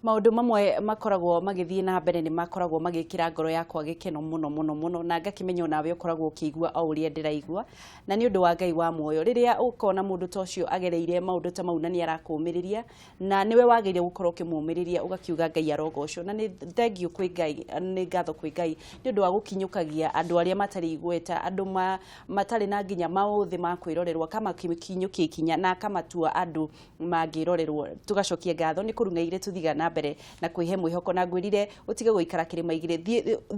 maundu mamwe makoragwo magithie na mbere ni makoragwo magikira ngoro yakwa gikeno muno na ngakimenya nawe ukoragwo ukigua au uria ndiraigua na ni undu wa Ngai wa muoyo riria ukona mundu tocio agereire maundu ta mau na ni arakumiriria na niwe wagire gukorwo kimumiriria ugakiuga Ngai arogoco na ni thank you kwi Ngai ni ngatho kwi Ngai ni undu wa gukinyukagia andu aria matari igweta andu matari na nginya mauthi ma kwirorerwa kama kinyuki kinya na kama tua andu mangirorerwo tugacokia ngatho ni kurungaire tuthigana mbere na kwihe mwihoko na ngwirire utige guikara kirima igire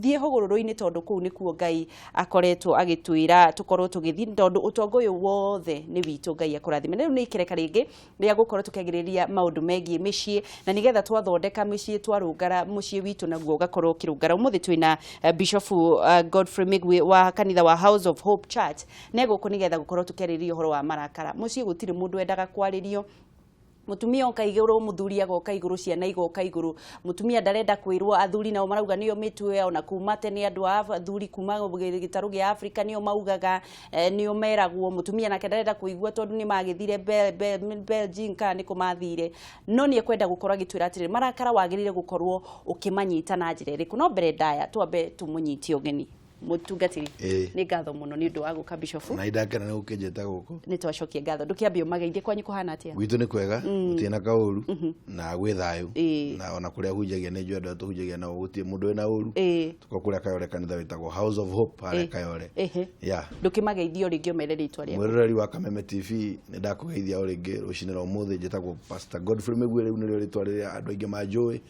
thie hogororo-ini tondu kuu nikuo Ngai akoretwo agitwira tukorwo tugithi tondu utongo uyu wothe ni witu Ngai akurathime riu ni ikireka ringi ria gukorwo tukegiriria maundu megie micii na nigetha twathondeka micii twarungara mucii witu naguo ugakorwo ukirungara umuthi twina Bishop Godfrey Migwi wa kanitha wa House of Hope Church neguko nigetha gukorwo tukeriria uhoro wa Marakara mucii gutiri mundu endaga kwaririo mutumia okaiguru muthuri agoka iguru ciana igoka iguru mutumia ndarenda kwirwo athuri nao marauga niyo mitwe ona kuma tene andu athuri kuma gitaru gia Africa niyo maugaga niyo meragwo mutumia nake ndarenda kuigua tondu ni magithire Belgium kana ni kumathire no ni ekwenda gukora gitwira atire Marakara wagirire gukorwo ukimanyita na njira iriku no mbere ndaya twambe tumunyiti ogeni mutungatiri ni ngatho muno ni undu wa guka Bishop na idakana no ukejeta guko ni twacokie ngatho ndukiambio mageithie kwanyu kuhana atia gwitu ni kwega utina kauru na gwi thayu na ona kuria hujagia ni nju andu atuhujagia na gutie mundu ena uru tukokuria kayore kanitha witagwo House of Hope are kayore ya ndukimageithio ringi umerere itwa ria mwiroreri wa Kameme TV ni ndakugeithia uringi rucinira umuthi njitagwo Pastor Godfrey Migwi riu ni ritwa riria andu aingi manjui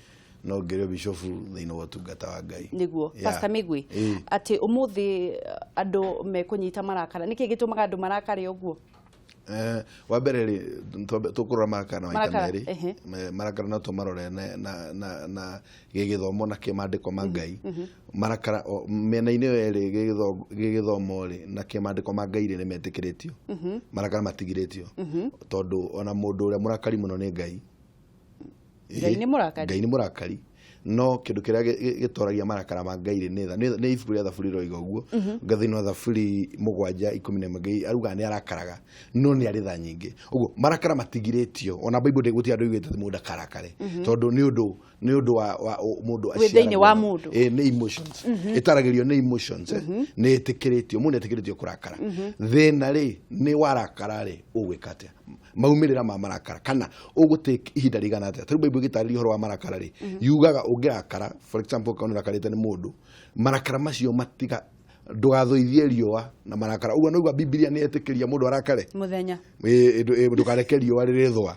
no ngerio Bishop thino watungata wa Ngai niguo Pastor Migwi ati umuthi andu mekunyita Marakara niki gitumaga andu marakare uguo wa mbere tukurora Marakara wa meri Marakara no tumarore na gigithomo na kimandiko ma Ngai Marakara mena-ini eri gigithomo ri na kimandiko ma Ngai ri metikiritio Marakara matigiritio tondu ona mundu uria murakari muno ni Ngai Ngai ni murakari no kindu kiria gitoragia Marakara ma Ngai ni ibuku ria thaburi roiga uguo ngathino thaburi 7:10 Ngai aruga ni arakaraga no ni ari tha nyingi uguo Marakara matigiritio ona Bible guti andu igwete mundu akarakare tondu ni undu wa mundu aciara wa mundu ni emotions itaragirio ni emotions ni etikiritio mundu etikiritio kurakara thina ri ni warakara ri ugwikate maumirira ma Marakara kana ugutake ihinda rigana atia tari Bible gitari horo wa Marakara ri yugaga ungirakara for example kana rakarite ni mundu Marakara macio matiga ndugathoithie riua na Marakara uguo noigwa Biblia ni etikiria mundu arakare muthenya ndukareke riua ririthwa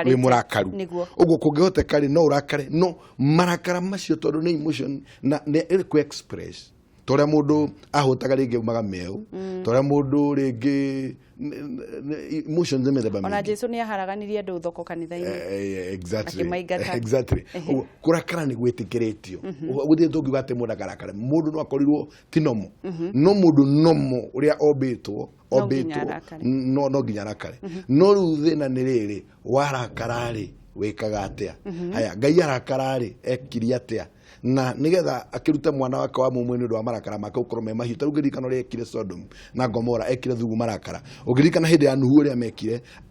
we murakaru uguo kungihoteka ri no urakare no Marakara macio tondu ni emotion na ni ku express toria mundu ahutaga ringi umaga meu toria mundu ringi emotions metheba ona Jesu ni aharaganirie andu thoko kanitha-ini exactly kurakara ni gwitikiritio guthie tungiuga ati mundu akarakara mundu no akorirwo tinomo no mundu nomo uria obitwo no nginya arakare no riu thina ni riri warakara ri wikaga atia haya Ngai arakara ri ekiri atia na nigetha akiruta mwana wake wa mumwe ni undu wa Marakara make ukorwo me mahiu taruge rikano ri ekire Sodom na Gomora ekire thugu Marakara ugirikana hindi ya Nuhu ri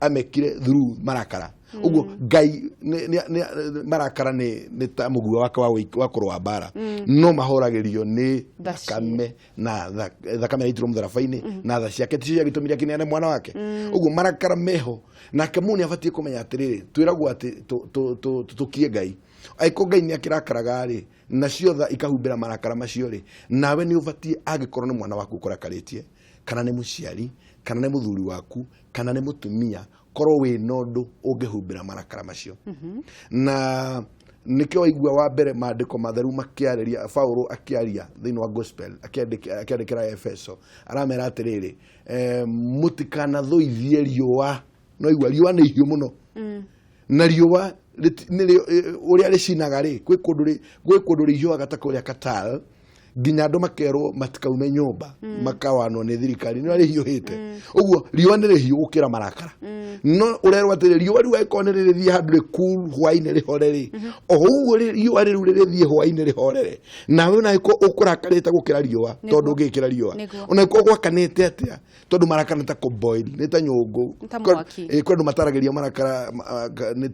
amekire through Marakara uguo Ngai Marakara ni ta mugua wake wa kurwa bara no mahoragirio ni thakame na thakame itiro mutharafa-ini na tha ciake ticio gitumiria kinene mwana wake uguo Marakara meho na kamuni abatie kumenya atiriri twiragwo ati tukie Ngai aiko Ngai ni akirakaraga ri nacio tha ikahumbira Marakara macio ri nawe ni ubatie agikorwo ni mwana waku kurakaritie kana ni muciari kana ni muthuri waku kana ni mutumia korwo we nondu ungihumbira Marakara macio na nikio igua wa mbere maandiko matheru makiareria Paulo akiaria thino wa gospel akiandikira Efeso aramera atiriri mutikana thoithie riua no igua riua ni hiu muno na riua uria ricinaga ri gwi kundu rihiuaga ta kuria Qatar nginya andũ makerwo matikaume nyũmba makawanwo nĩ thirikari nĩ rĩhiũhĩte ũguo riũa nĩ rĩhiũ gũkĩra marakara no ũrerwo atĩrĩ riũa rĩu angĩkorwo nĩ rĩrĩthiĩ handũ rĩkuru hwaĩ-inĩ rĩhorere o ũguo riũa rĩu rĩrĩthiĩ hwaĩ-inĩ rĩhorere nawe ona angĩkorwo ũkũrakarĩte gũkĩra riũa tondũ ũngĩkĩra riũa ona angĩkorwo gwakanĩte atĩa tondũ marakara nĩ ta kũboil nĩ ta nyũngũ kwĩ andũ mataragĩria marakara nĩ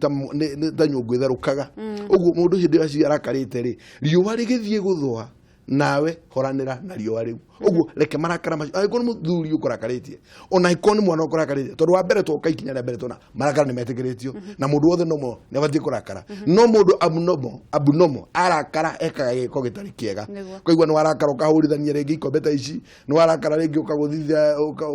ta nyũngũ ĩtherũkaga ũguo mũndũ hĩndĩ ĩrĩa arakarĩte rĩ riũa rĩgĩthiĩ gũthũa nawe horanĩra na riũa rĩu ũguo reke marakara macio angĩkorwo nĩ mũthuri ũkũrakarĩtie ona angĩkorwo nĩ mwana ũkũrakarĩtie tondũ wa mbere twoka ikinya rĩa mbere tona marakara nĩ metĩkĩrĩtio na mũndũ wothe nomo nĩ abatiĩ kũrakara no mũndũ abnormal arakara ekaga gĩko gĩtarĩ kĩega kũigua nĩ warakara ũkahũrithania rĩngĩ ikombe ta ici nĩ warakara rĩngĩ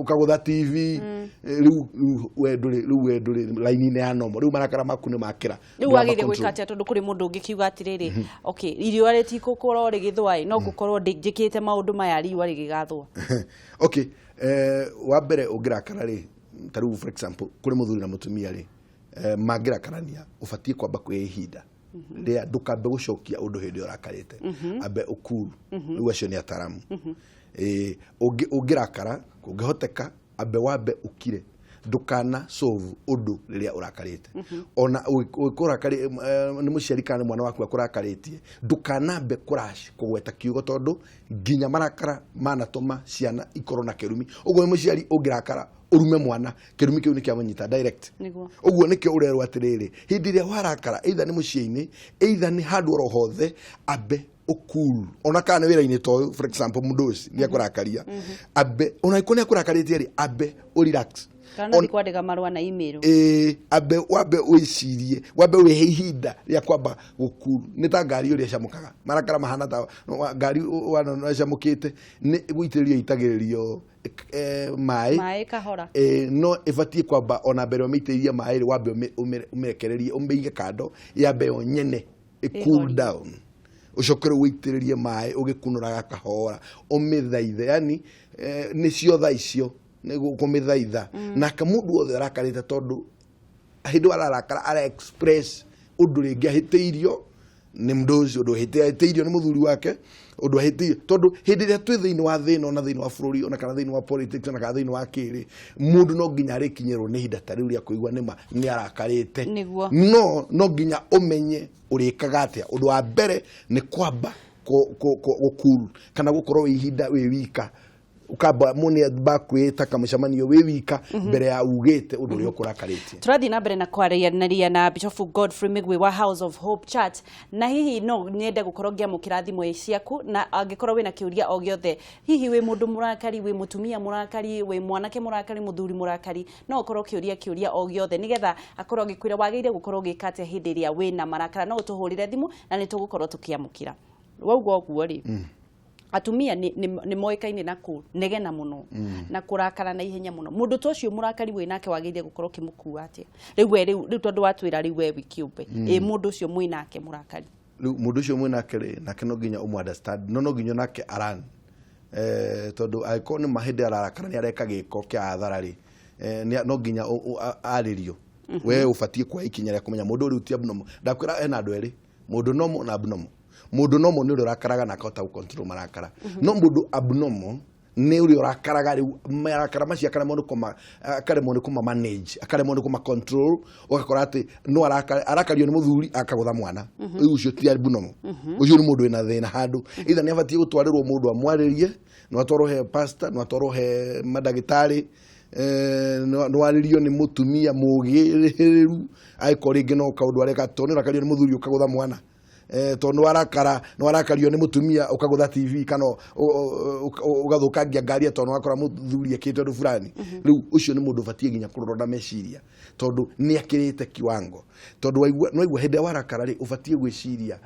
ũkagũtha TV rĩu we ndũrĩ laini-inĩ ya normal rĩu marakara maku nĩ makĩra rĩu wagĩrĩire gwĩka atĩa tondũ kũrĩ mũndũ ũngĩ kiuga atĩrĩrĩ okay iriũa rĩtigũkorwo rĩgĩthũa no ngũkorwo njĩkĩte maũndũ maya riũa rĩgĩgathũa okay wa mbere ũngĩrakara rĩ ta rĩu for example kũrĩ mũthuri na mũtumia rĩ mangĩrakarania ũbatiĩ kwamba kwĩ ihinda rĩa ndũkambe gũcokia ũndũ hĩndĩ ũrakarĩte ambe ũkuru rĩu acio nĩ ataramu ũngĩrakara ũngĩhoteka ambe wambe ũkire ndukana solve ũndũ rĩrĩa ũrakarĩte ona ũkũrakari nĩ mũciari kana mwana waku akũrakarĩtie ndukanambe kurash kũgweta kiugo tondũ nginya marakara manatũma ciana ikorwo na kĩrumi ũguo mũciari ũngĩrakara urume mwana kĩrumi kĩu nĩ kĩamũnyita direct ũguo nĩkĩo ũrerwo atĩrĩrĩ hĩndĩ ĩrĩa warakara either nĩ mũciĩ-inĩ either nĩ handũ oro hothe ambe ukuru ona kana wĩra-inĩ toyo for example mũndũ ũcio nĩ akũrakaria ambe ona iko nĩ akũrakarĩtie rĩ ambe relax kana nĩ kwandĩka marũa na email ambe wambe wĩcirie wambe wĩhe ihinda rĩa kwamba gũkuru nĩ ta ngari ũrĩa ĩcamũkaga marakara mahana ta ngari wana ĩcamũkĩte nĩ gũitĩrĩrio itagĩrĩrio maĩ kahora no ĩbatiĩ kwamba ona mbere ũmĩitĩrĩrie maĩ rĩ wambe ũmĩrekererie ũmĩige kando yambe yo nyene cool down ucokere wĩitĩrĩrie maĩ ũgĩkunũraga kahora ũmĩthaithe yani nĩcio tha icio nĩguo kũmĩthaitha na mũndũ wothe arakarĩte tondũ hĩndĩ ararakara ara express ũndũ rĩngĩ ahĩtĩirio nĩ mũndũ ũcio ũndũ ahĩtĩirio nĩ mũthuri wake ũndũ ahĩtĩirio tondũ hĩndĩ ĩrĩa twĩ thĩinĩ wa thĩna ona thĩinĩ wa bũrũri ona kana thĩinĩ wa politics ona kana thĩinĩ wa kĩrĩ mũndũ no nginya arĩkinyĩrwo nĩ ihinda ta rĩu rĩa kũigua nĩ arakarĩte no nginya ũmenye ũrĩkaga atĩa ũndũ wa mbere nĩ kwamba gũkuru kana gũkorwo ihinda wĩ wika ukamba mune bakwita kamũcemanio wĩ wika mbere ya ugĩte ũndũ ũrĩa ũkũrakarĩtie tũrathiĩ na mbere na kwaranĩria na Bishop Godfrey Migwi wa House of Hope Church na hihi no nyende gũkorwo ngĩamũkĩra thimũ ciaku na angĩkorwo wĩna kĩũria o gĩothe hihi wĩ mũndũ mũrakari wĩ mũtumia mũrakari wĩ mwanake mũrakari mũthuri mũrakari no ũkorwo kĩũria o gĩothe nĩgetha akorwo gĩkwĩra wagĩrĩire gũkorwo gĩka atĩa hĩndĩ ĩrĩa wĩna marakara no ũtũhũrĩre thimũ na nĩ tũgũkorwo tũkĩamũkĩra wauga ũguo rĩ atumia ni moĩkaine na kũnegena muno na kũrakara na ihenya muno mundu tocio murakari we nake wagĩrĩire gũkorwo kimukua atia rĩu tondũ watwĩra rĩu we wĩkĩumbe mundu ũcio mwĩ nake murakari rĩu mundu ũcio mwĩ nake rĩ nake no nginya understand no nginya nake aran tondũ aiko nĩ mahĩndĩ ararakara nĩ areka gĩko kĩa athara rĩ no nginya arĩrio we ũbatiĩ kwa ikinya rĩa kũmenya mundu ũrĩa ti abnormal ndakwĩra ena andũ erĩ mundu normal na abnormal mundu normal nĩ ũrĩa ũrakaraga na akahota gũcontrol marakara no mundu abnormal nĩ ũrĩa ũrakaraga rĩu marakara macio akaremwo nĩ kũma manage akaremwo nĩ kũma control ũgakora atĩ no arakario nĩ mũthuri akagũtha mwana rĩu ũcio ti abnormal ũcio nĩ mũndũ wĩna thĩna handũ either nĩ abatiĩ gũtwarĩrwo mũndũ amwarĩrie no atwarwo he pastor no atwarwo he mandagĩtarĩ no warĩrio nĩ mũtumia mũgĩrĩru aiko rĩngĩ no kaũndũ areka tondũ arakario nĩ mũthuri ũkagũtha mwana tondũ warakario nĩ mũtumia ũkagũtha TV kana ũgathũkangia ngari tondũ wakora mũthuri akĩte ũndũ fulani rĩu ũcio nĩ mũndũ ũbatiĩ nginya kũrorwo na meciria tondũ nĩ akĩrĩte kiwango tondũ no igua hĩndĩ warakara rĩ ũbatiĩ gwĩciria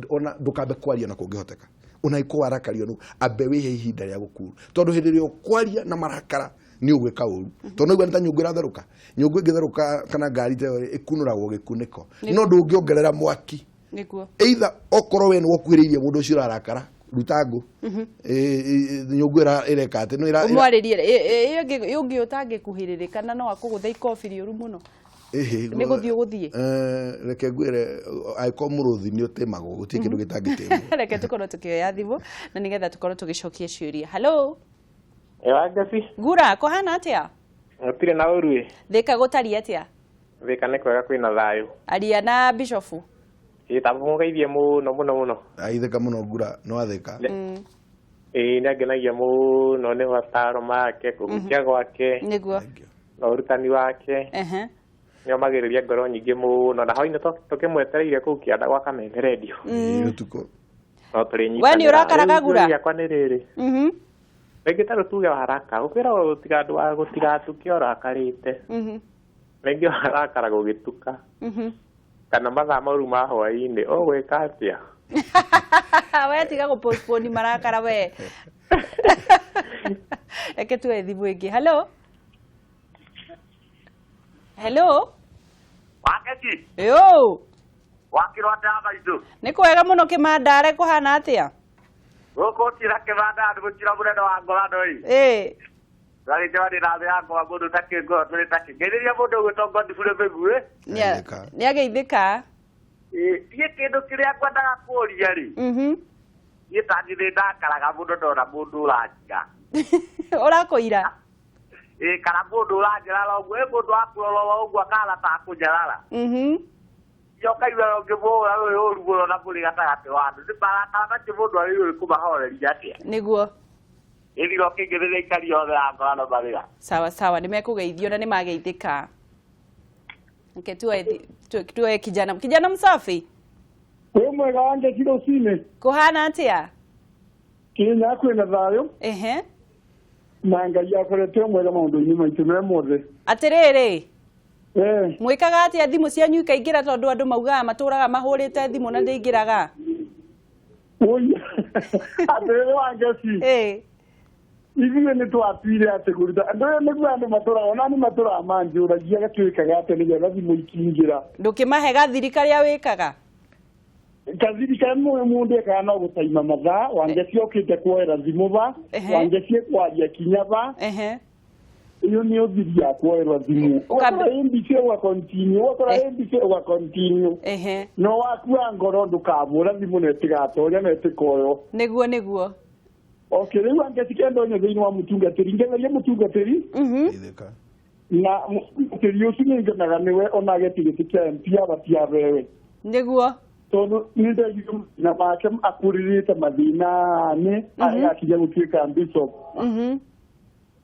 ona ndũkambe kwaria na kũngĩhoteka ona iko warakario no ambe wĩhe ihinda rĩa gũkuru tondũ hĩndĩ ĩrĩa kwaria na marakara ni ũgwĩka ũru tondũ igua nĩ ta nyũngũ ĩratherũka nyũngũ ĩngĩtherũka kana ngari ta ĩkunũragwo gĩkunĩko no ndũngĩongerera mwaki either okorwo we nĩ wokuhĩrĩirie mũndũ ũcio ũrarakara rutango nyũngũ ĩreka atĩ no ũmwarĩrie ũngĩ ũtangĩkuhĩrĩrĩka na no akũgũtha ikobi rĩũru mũno nĩ gũthiĩ gũthiĩ reke ngwĩre angĩkorwo mũrũthi nĩ ũtemagwo gũtirĩ kĩndũ gĩtangĩtemwo reke tũkorwo tũkĩoya thimũ na nĩgetha tũkorwo tũgĩcokia ciũria hello Wangeci ngura kũhana atĩa gũtirĩ na ũru Thĩka gũtariĩ atĩa Thĩka nĩ kwega kwĩna thayũ aria na bishofu tamũgeithie mũno aithĩka mũno ngura no athĩka nĩ angenagia mũno nĩ mataro make kũgucia gwake nĩguo na ũrutani wake nĩ omagĩrĩria ngoro nyingĩ mũno na hwainĩ tũkĩmwetereire kũu kĩanda gwa Kameme redio ũtukũ no tũrĩ nyita we nĩ ũrakaraga ngura yakwa nĩ rĩrĩ rĩngĩ tarĩ tuge waraka ũkwĩra gũtigatuke ũrakarĩte rĩngĩ warakara gũgĩtuka kana mathaa maru ma hwainĩ ũgwĩka atĩa we tiga gũpostpone marakara we reke tuoe thimũ ĩngĩ hello Wangeci yo wakĩrwo atĩa maitũ nĩ kwega mũno kĩmandare kũhana atĩa gũkũ tira kĩmanda andũ gũtira mũnene wa ngorano Rarĩte wani na thĩ ya ngoma mũndũ takĩ ngoro tũrĩ takĩ ngeithĩria mũndũ ũgwĩtwo Godfrey Mbegu nĩ ageithĩka thiĩ kĩndũ kĩrĩa ngwendaga kũũria rĩ niĩ tani nĩ ndakaraga mũndũ ndona mũndũ ũranjira ũrakũira kana mũndũ ũranjara ũguo mũndũ wakurorwo ũguo akahana ta akũnyarara yokaigua ũngĩmũhũra rũĩ ũru mũno na mũrĩ gatagatĩ wa andũ nĩ marakara macio mũndũ arĩ kũmahoreria atĩa nĩguo ĩthiro kĩngĩrĩria ikari yothe ya ngorano marĩra sawa nĩ mekũgeithio na nĩ mageithĩka nke tuoe kijana msafi wĩ mwega Wangeci rũcinĩ kũhana atĩa Kenya kwĩna thayũ na Ngai akoretwo mwega maũndũ-inĩ maitũ me mothe atĩrĩrĩ mwĩkaga atĩa thimũ cianyu ikaingĩra tondũ andũ maugaga matũraga mahũrĩte thimũ na ndĩingĩraga atĩrĩrĩ Wangeci ithuĩ nĩ twatuire atĩ kũruta andũ aya nĩguo andũ matũraga ona nĩ matũraga manjũragia gatuĩkaga atĩ nĩgetha thimũ ikingĩra ndũkĩmahe gathiri karĩa wĩkaga gathiri karĩa mũndũ ekaga no gũtaima mathaa Wangeci okĩte kuoera thimũ ba Wangeci ekwaria kinya ba iyo nĩ ũthiri ya kuoerwa thimũ ũgakora MBC ũgakontinue no wakua ngoro ndũkabũra thimũ na ĩtigatoria na ĩtikoyo nĩguo okay rĩu Wangeci kenda onye thĩinĩ wa mũtungatĩri ngetheria mũtungatĩri na mũtungatĩri ũcio nĩ ngenaga nĩwe ona gĩtĩ kĩa MP abatia wewe nĩguo tondũ nĩ ndagĩire na make akũrĩrĩte mathĩna-inĩ arĩa akinya gũtuĩka bishop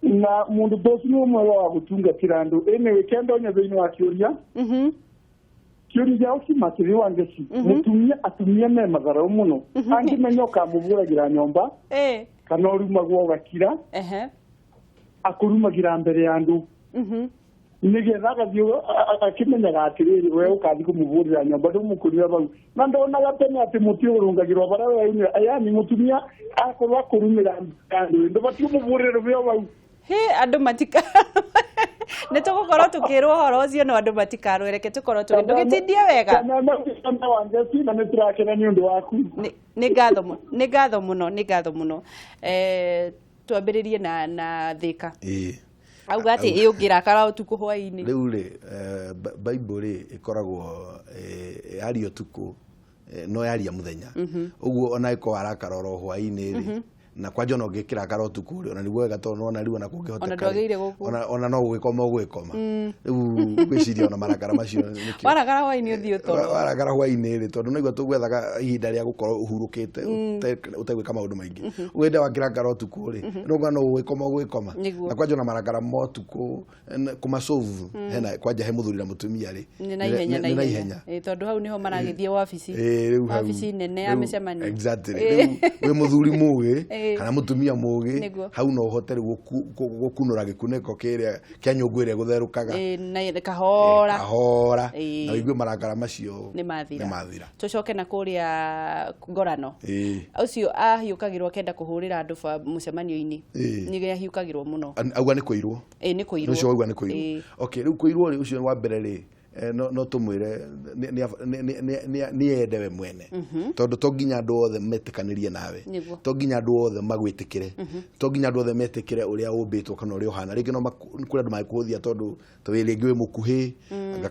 na mũndũ ũcio nĩ ũmwe wa gũtungatĩra andũ ĩnĩ kenda onye thĩinĩ wa kĩũria kĩũria gĩao kĩmakĩrĩ Wangeci atumia me matharaũ mũno angĩmenya ũkamũbũragĩra nyũmba kana ũrumagwo ũgakira akũrumagĩra mbere ya andũ nĩgetha agathiĩ akĩmenyaga atĩrĩrĩ we ũkathiĩ kũmũbũrĩra nyũmba ndũmũkũrĩra bau na ndonaga tene atĩ mũtĩ ũrũngagĩrwo bara we yani mũtumia akorwo akũrumĩra andũ ndũbatiĩ ũmũbũrĩre bĩo bau andũ matika nĩ tũgũkorwo tũkĩrwo ũhoro ũcio no andũ matikarwo reke tũkorwo ndũgĩtindie wega Wangeci na nĩ tũrakena nĩ ũndũ waku nĩ ngatho mũno twambĩrĩrie na Thĩka auga atĩ ũngĩrakara ũtukũ hwainĩ rĩu rĩ Bible ĩkoragwo yaria ũtukũ no yaria mũthenya ũguo ona ĩko warakara oro hwainĩ rĩ na kwanja no ngĩkĩrakara ũtukũ rĩ ona nĩguo wega tondũ ona rĩu ona kũngĩhoteka ona no gwĩkoma rĩu gwĩciria ona marakara macio warakara hwainĩ ũthiĩ ũtoro warakara hwainĩ rĩ tondũ nĩguo tũgwethaga ihinda rĩa gũkorwo ũhurũkĩte ũtegwĩka maũndũ maingĩ wende wakĩrakara ũtukũ rĩ nĩguo no gwĩkoma na kwanja ona marakara ma ũtukũ kũmacovu hena kwanja he mũthuri na mũtumia rĩ nĩ na ihenya tondũ hau nĩho maragĩthiĩ wabici nene ya mĩcemanio exactly wĩ mũthuri mũgĩ kana mũtumia mũgĩ hau no ũhote gũkunũra gĩkunĩko kĩrĩa kĩa nyũngũ ĩrĩa gũtherũkaga na kahora na wĩigue marakara macio nĩ mathira tũcoke na kũrĩa ngorano ũcio ahiũkagĩrwo kenda kũhũrĩra andũ mũcemanio-inĩ nĩ ahiũkagĩrwo mũno auga nĩ kũirwo nĩ kũirwo ũcio auga nĩ kũirwo okay rĩu kũirwo rĩ ũcio wa mbere rĩ no tumwire ni ende we mwene tondu to nginya andu othe metikanirie nawe to nginya andu othe magwitikire to nginya andu othe metikire uria umbitwo kana uria uhana ringi no kuri andu magikuthia tondu tawiri ngi we mukuhi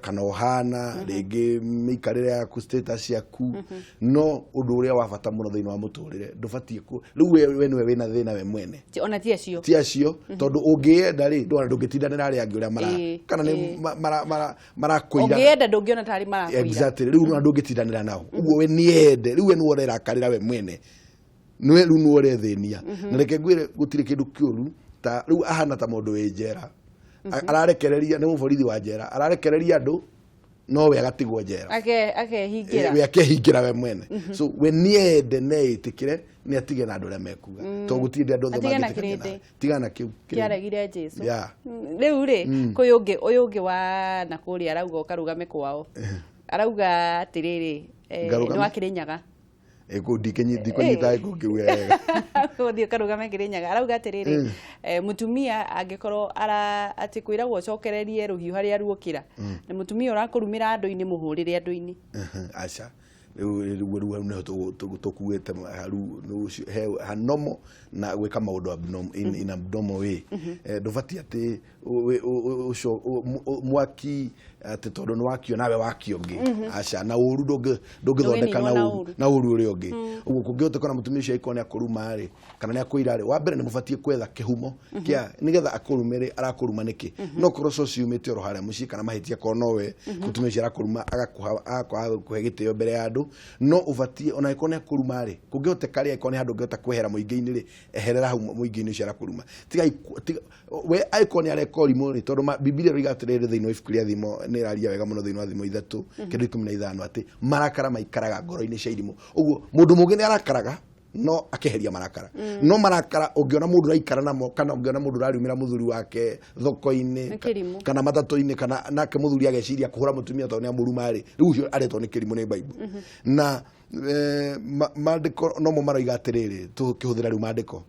kana uhana ringi miikarire yaku status yaku no undu uria wa bata muno thiini wa muturire ndubatie ku riu we niwe wina thina we mwene ona ti acio tondu ungienda ri ndungitindanira aria angi uria mara kana ni marakwira ungienda ndungiona tari marakwira exactly riu andu ungitindanira nao uguo we niende riu we ni worera karira we mwene niwe riu ni worethenia na reke ngwire gutire kindu kiuru ta riu ahana ta mundu we njera ararekereria ni muborithi wa njera ararekereria andu no we agatigwo njera akehingira we akehingira we mwene so we niende neitikire ni atige na andu aria mekuga to gutinde andu othe magitikire tigana kiu kiaregire Jesu riu ri uyu ungi wa nakuri arauga ukarugame kwao arauga atiriri ni wa Kirinyaga ndikunyita kukiwega uthio karugame Kirinyaga arauga atiriri mutumia angikorwo ati kwiragwo cokererie ruhiu hari aruokira na mutumia urakurumira andu-ini muhurire andu-ini acha riu ne tukuite haru hanomo na gwika maundu in abnormal way ndubati ati mwaki ati tondu ni wakio nawe wakio ngi acha na uru ndungithondeka na uru uri ungi uguo kungihota kana mutumia ucio ikone akuruma ri kana ni akuira ri wa mbere ni mubatie kwetha kihumo kia nigetha akurumire arakuruma niki no koro socio umite oro haria muci kana mahitia kono we mutumia ucio arakuruma agakuha kuhe gitio mbere ya andu no ubatie ona ikone akuruma ri kungihoteka ri ikone handu ngihota kwehera muingi-ini ri eherera hau muingi-ini ucio arakuruma tiga we ikone arekori muri tondu Biblia rigatirire thiini wa ibuku ria thimo ni raria wega muno thiini wa thimo 3 kindu 15 ati marakara maikaraga ngoro-ini cia irimu uguo mundu mungi ni arakaraga no akeheria marakara no marakara ungiona mundu raikara namo kana ungiona mundu rariumira muthuri wake thoko-ini kana matatu-ini kana nake muthuri ageciria kuhura mutumia tondu ni amuruma ri riu ucio aretwo ni kirimu ni Bible na mandiko no mo maroiga atiriri tukihuthira riu mandiko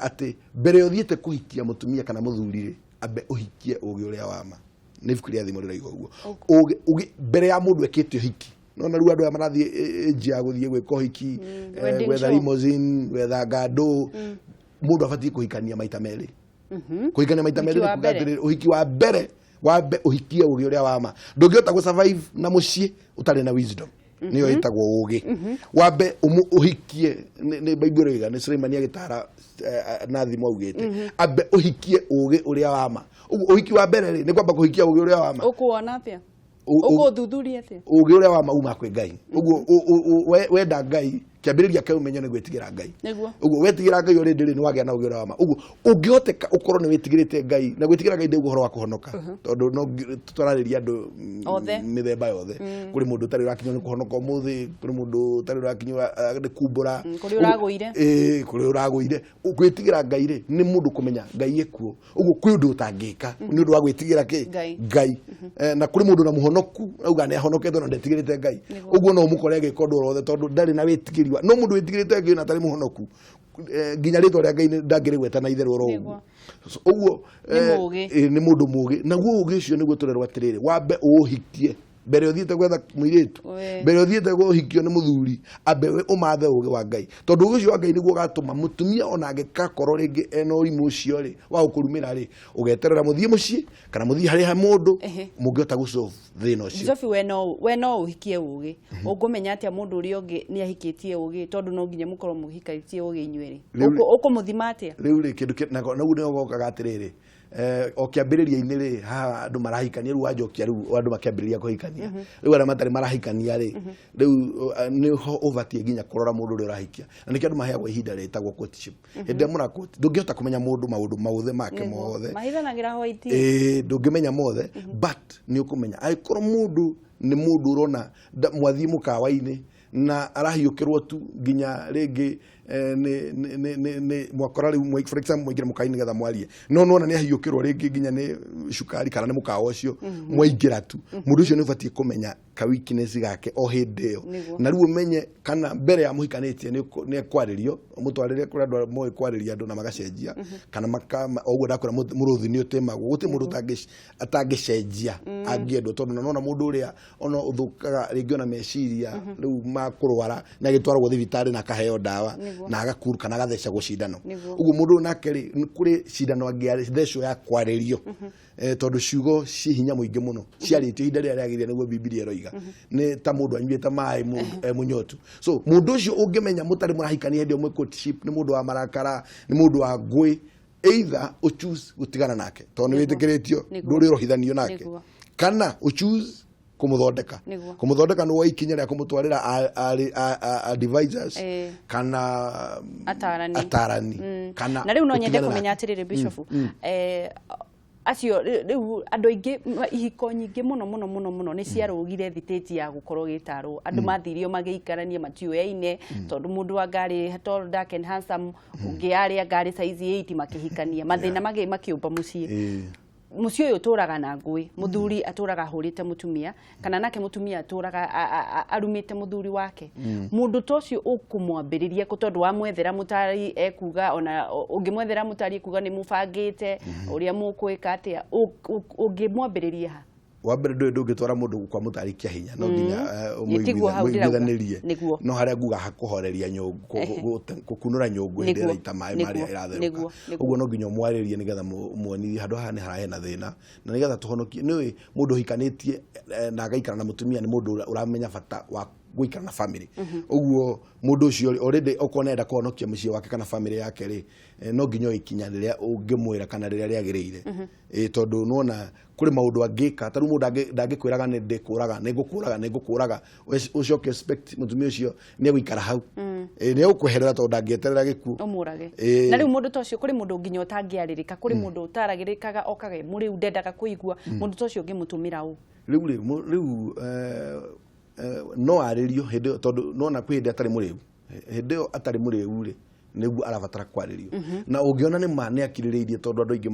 ati mbere uthiete kuhikia mutumia kana muthuri ri ambe uhikie ugi uria wama ni ibuku ria thimo riraigwa uguo ugi mbere ya mundu ekite uhiki no na riu andu aya marathie njia guthie gwika uhiki gwetha limousine gwetha ngandũ mundu abatie kuhikania maita meri kuhikania maita meri kugatire uhiki wa mbere wambe uhikie ugi uria wama ndungihota gu survive na muciĩ utari na wisdom niyo itagwo ugi wambe uhikie ni Bible riga ni Suleimani agitara na thimo augite ambe uhikie ugi uria wama uhiki wa mbere ri ni kwamba kuhikia ugi uria wama ukuona atia uguthuthuria atia ugi uria wama uma kwi Ngai uguo wenda Ngai kiambiriria kau menyo ni gwitigira Ngai uguo wetigira Ngai uri ndiri ni wagia na ugi uria wama uguo ungihoteka ukorwo ni witigirite Ngai na gwitigira Ngai ndi guhoro wa kuhonoka tondu no twarariria andu mithemba yothe kuri mundu tari rakinywa ni kuhonoka umuthi kuri mundu tari rakinywa ni kumbura kuri uraguire kuri uraguire gwitigira Ngai ri ni mundu kumenya Ngai ekuo uguo kwi undu utangika ni undu wa gwitigira ki Ngai na kuri mundu na muhonoku auga ni ahonoketwo na ndetigirite Ngai uguo no mukore gikondu rothe tondu ndari na witigirwa no mundu witigirite Ngai na tari muhonoku nginya ritwa ria Ngai ndangiri gweta na itherwo ro uguo ni mundu mugi na guo ugi ucio niguo turerwa atiriri wambe uhikie mbere uthiete gwetha muiritu mbere uthiete guhikio ni muthuri ambe umathe ugi wa Ngai tondu ugi ucio wa Ngai niguo gatuma mutumia ona angikakorwo ringi ena urimu ucio ri wa gukurumira ri ugeterera muthie muciĩ kana muthie hari ha mundu mungihota gusolve thina ucio Jofi we no uhikie ugi ungumenya atia mundu uri ungi ni ahikitie ugi tondu no nginya mukorwo muhikaitie ugi inyueri ukumuthima atia riu ri kindu nagu ni gokaga atiriri o kiambiriria-ini ri ha andu marahikania riu wajokia riu andu makiambiriria kuhikania riu aria matari marahikania ri riu ni ho ubatie nginya kurora mundu uri urahikia na nikio andu maheagwo ihinda ritagwo courtship hindi amura court ndungihota kumenya mundu maundu mauthe make mothe mahithanagira hwaiti ndungimenya mothe but ni ukumenya aikorwo mundu ni mundu urona mwathie mukawa-ini na arahiukirwo tu nginya ringi nĩ mwakora rĩu for example mwaingĩra mũkawa nĩgetha mwarie no nona nĩ ahiũkĩrwo rĩngĩ nginya nĩ cukari kana nĩ mũkawa ũcio mwaingĩra tu mũndũ ũcio nĩ ũbatiĩ kũmenya ka weakness gake o hĩndĩ ĩyo na rĩu ũmenye kana mbere ya mũhikanĩtie nĩ ekwarĩrio mũtwarĩre kũrĩ andũ moĩ kwarĩria andũ na magacenjia kana ũguo ndakwĩra mũrũthi nĩ ũtemagwo gũtirĩ mũndũ atangĩcenjia angĩendwo tondũ nona mũndũ ũrĩa ona ũthũkaga rĩngĩ ona meciria rĩu makũrwara na agĩtwaragwo thibitarĩ na akaheo ndawa na agakuru kana agathecagwo cindano ũguo mũndũ nake rĩ kũrĩ cindano angĩthecwo ya kwarĩrio tondũ ciugo ci hinya mũingĩ mũno ciarĩtio ihinda rĩrĩa rĩagĩrĩire nĩguo Biblia ĩroiga nĩ ta mũndũ anyuĩte maĩ mũnyotu so mũndũ ũcio ũngĩmenya mũtarĩ mũrahikania hĩndĩ ĩyo courtship nĩ mũndũ wa marakara nĩ mũndũ wa ngũĩ either choose gũtigana nake tondũ nĩ wĩtĩkĩrĩtio ndũrĩ ũrohithanio nake kana choose kũmũthondeka nĩ wa ikinya rĩa kũmũtwarĩra advisors kana atarani kana na rĩu no nyende kũmenya atĩrĩrĩ Bishop acio rĩu andũ aingĩ ihiko nyingĩ mũno nĩ ciarũgire thitĩti ya gũkorwo gĩtarwo andũ mathirio magĩikaranie matiũyaine tondũ mũndũ wa ngari tall dark and handsome ũngĩ arĩa ngari size 8 makĩhikania mathĩna makĩũmba mũciĩ mũciĩ ũyũ tũraga na ngũĩ mũthuri atũraga hũrĩte mũtumia kana nake mũtumia atũraga arumĩte mũthuri wake mũndũ tocio ũkũmwambĩrĩria tondũ wa mwethera mũtari ekuga ona ũngĩmwethera mũtari ekuga nĩ mũbangĩte ũrĩa mũkwĩka atĩa ũngĩmwambĩrĩria ha wambere ndũngĩtwara mũndũ kwa mũtari kĩa hinya no nginya mũiguithanĩrie no harĩa nguga hakũhoreria nyũngũ gũkunũra nyũngũ hĩndĩ ĩrĩa ita maĩ marĩa ĩratherũka ũguo no nginya mũarĩrie nĩgetha muonithie handũ haha nĩ harahe na thĩna na nĩgetha tũhonokie nĩ mũndũ ũhikanĩtie na agaikara na mũtumia nĩ mũndũ ũramenya bata wa gũikara na family ũguo mũndũ ũcio already okorwo nenda kũhonokia mũciĩ wake kana family yake rĩ no nginya ikinya rĩrĩa ũngĩmwĩra kana rĩrĩa rĩagĩrĩire tondũ nona kũrĩ maũndũ angĩka tarũ mũndũ ndangĩkwĩraga nĩ ngũkũraga ũcoke expect mũtumia ũcio nĩ egũikara hau nĩ egũkweherera tondũ ndangĩeterera gĩkuũ ũmũrage na rĩu mũndũ tocio kũrĩ mũndũ nginya ũtangĩarĩrĩka kũrĩ mũndũ ũtaragĩrĩkaga okage mũrĩu ndendaga kũigua mũndũ tocio ũngĩmũtũmĩra ũ rĩu no arĩrio hĩndĩ tondũ nona kwĩ hĩndĩ atarĩ mũrĩu hĩndĩ ĩyo atarĩ mũrĩu rĩ nĩguo arabatara kwarĩrio na ũngĩona nĩ nĩ akirĩrĩirie tondũ andũ aingĩ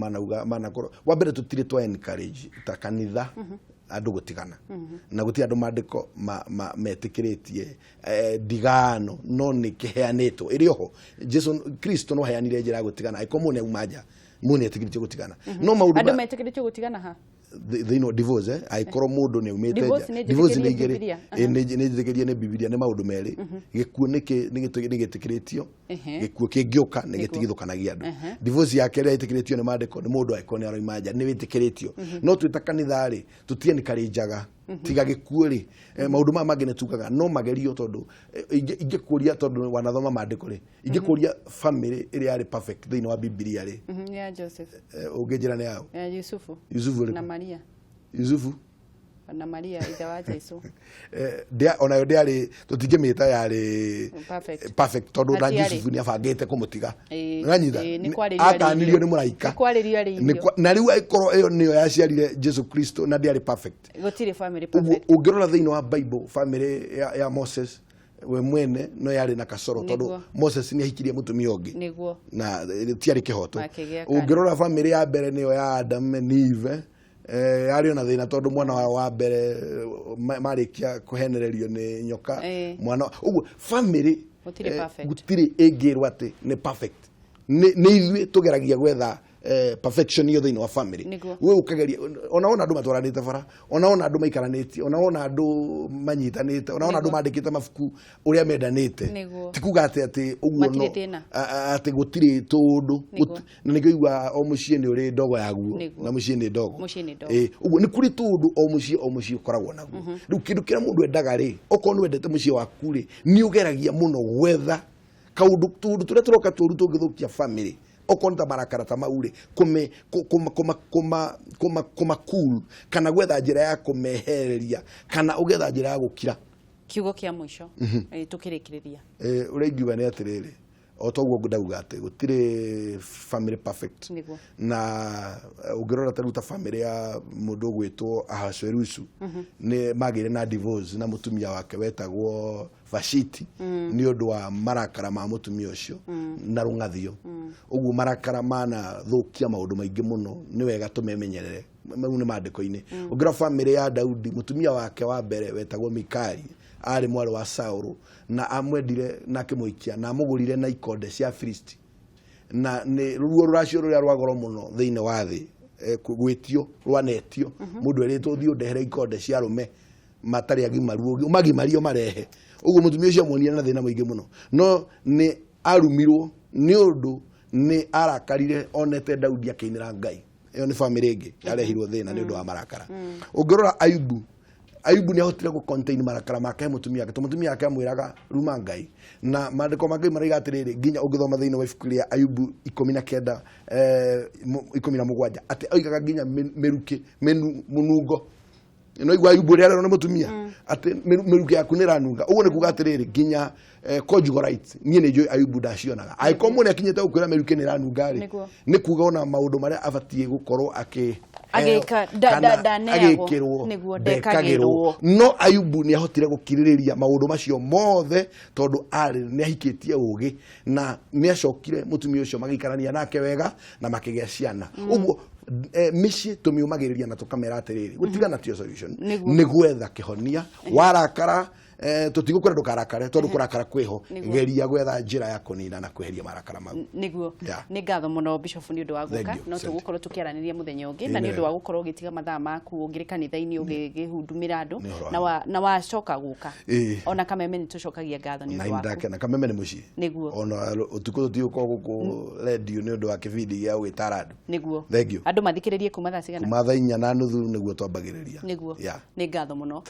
manakorwo wa mbere tũtirĩ twa encourage ta kanitha andũ gũtigana na gũtirĩ andũ maandĩko metĩkĩrĩtie ndigano no nĩ kĩheanĩtwo ĩrĩ oho Jesu Kristo no heanire njĩra ya gũtigana aĩkorwo mũndũ nĩauma nja mũndũ nĩetĩkĩrĩtio gũtigana no maũndũ andũ metĩkĩrĩtio gũtigana ha divorce aĩkorwo mũndũ nĩ umĩte divorce nĩ igĩrĩ nĩ njĩtĩkĩrie nĩ Biblia nĩ maũndũ merĩ gĩkuũ nĩ gĩtĩkĩrĩtio gĩkuũ kĩngĩũka nĩ gĩtigithũkanagia andũ divorce yake ĩrĩa ĩtĩkĩrĩtio nĩ maandĩko nĩ mũndũ aĩkorwo nĩ aroima nja nĩ wĩtĩkĩrĩtio no twĩta kanitha rĩ tũtiĩ nĩ karĩnjaga tiga gĩkuũ rĩ maũndũ maya mangĩ nĩ tugaga no magerio tondũ ingĩkũria tondũ wanathoma maandĩko rĩ ingĩkũria family ĩrĩa yarĩ perfect thĩinĩ wa Biblia rĩ ya Joseph ũngĩnjĩra nĩ yao ya Yusufu na Maria Yusufu na Maria ithe wa Jesu ona yo ndĩarĩ tũtingĩmĩta yarĩ perfect tondũ na Yusufu nĩ abangĩte kũmũtiga nganyitha akanirio nĩ mũraika na rĩu aikorwo ĩyo nĩyo yaciarire Jesu Kristo na ndĩarĩ perfect gũtirĩ family perfect ũngĩrora thĩinĩ wa Bible family ya Moses we mwene no yarĩ na kasoro tondũ Moses nĩ ahikirie mũtumia ũngĩ na tiarĩ kĩhoto ũngĩrora family ya mbere nĩyo ya Adam na Eve yarĩ na thĩna tondũ mwana wa mbere marĩkia kũhenererio nĩ nyoka mwana ũguo family gũtirĩ ĩngĩrwo atĩ nĩ perfect nĩ ithuĩ tũgeragia gwetha perfection iyo thĩinĩ wa family we ukageria ona andũ matwaranĩte bara ona andũ maikaranĩtie ona andũ manyitanĩte ona andũ mandĩkĩte mabuku ũrĩa mendanĩte ti kuga atĩ ũguo no atĩ gũtirĩ tũndũ na nĩkĩigua o mũciĩ nĩ ũrĩ ndogo yaguo na mũciĩ nĩ ndogo ũguo nĩ kũrĩ tũndũ o mũciĩ ũkoragwo naguo rĩu kĩndũ kĩrĩa mũndũ endaga rĩ okorwo nĩ wendete mũciĩ waku rĩ nĩ ũgeragia mũno gwetha kaũndũ tũrĩa tũroka tũru tũngĩthũkia family okonta marakara ta maure kuma cool kana gwetha njĩra ya kũmehereria kana ũgetha njĩra ya gũkira kiugo kĩa mũico tũkĩrĩkĩrĩria ũrĩa ingiuga nĩ atĩrĩrĩ otoguo ndauga ati gutire family perfect na ungirora taruta family ya mundu gwitwo Ahasuerusu ni magire na divorce na mutumia wake wetagwo Vashiti ni undu wa marakara ma mutumia ucio na rungathio uguo marakara mana thukia maundu maingi muno ni wega tumemenyerere mau ni mandiko-ini ungirora family ya Daudi mutumia wake wa mbere wetagwo Miikari ari mwari wa Saulu na amwendire na kimuikia na amugurire na ikonde cia Filisti na ni ruo ruracio ruria rwagoro muno thiine wa thi gwitio rwanetio mundu eritwo thio ndehere ikonde cia rume matari agimaru magimario marehe uguo mutumia ucio muonia na thina muingi muno no ni arumirwo ni undu ni arakarire onete Daudi akeinira Ngai iyo ni family ingi yarehirwo thina ni undu wa marakara ungirora Ayubu ni ahotire ku contain marakara make mutumia yake amwiraga ruma Ngai na mandiko mangi maraiga atiriri nginya ungithoma thiini wa ibuku ria Ayubu 19 17 ati oigaga nginya meruke munungo no igwa Ayubu ria no mutumia ati meruke yaku ni ranunga uguo ni kuga atiriri nginya conjugal rights nie ni joy Ayubu ndacionaga aikomone akinyete gukwira meruke ni ranunga ri ni kuga ona maundu maria abatie gukorwo agika niguo ndekagirwo no Ayubu ni ahotire gukiririria maundu macio mothe tondu ari ni ahikitie ugi na ni acokire mutumia ucio magikarania nake wega na makigia ciana uguo mici tumiumagiriria na tukamera atiriri gutigana tio solution ni gwetha kihonia warakara tutigukura ndukarakare tondu kurakara kwiho geria gwetha njira ya kunina na kweheria marakara mau niguo ni ngatho muno Bishop ni undu wa guka no tugukorwo tukiaraniria muthenya ungi na ni undu wa gukorwo ugitiga mathaa maku ungiri kanitha-ini ugihundumira andu na wacoka guka ona kameme ni tucokagia ngatho ni undu waku na kameme ni mucii niguo ona utuko tutigukwo guku radio ni undu wa kibindi gia gwitara andu niguo thank you andu mathikiririe kuma thaa cigana kuma thaa 4:30 niguo twambagiriria niguo ni ngatho muno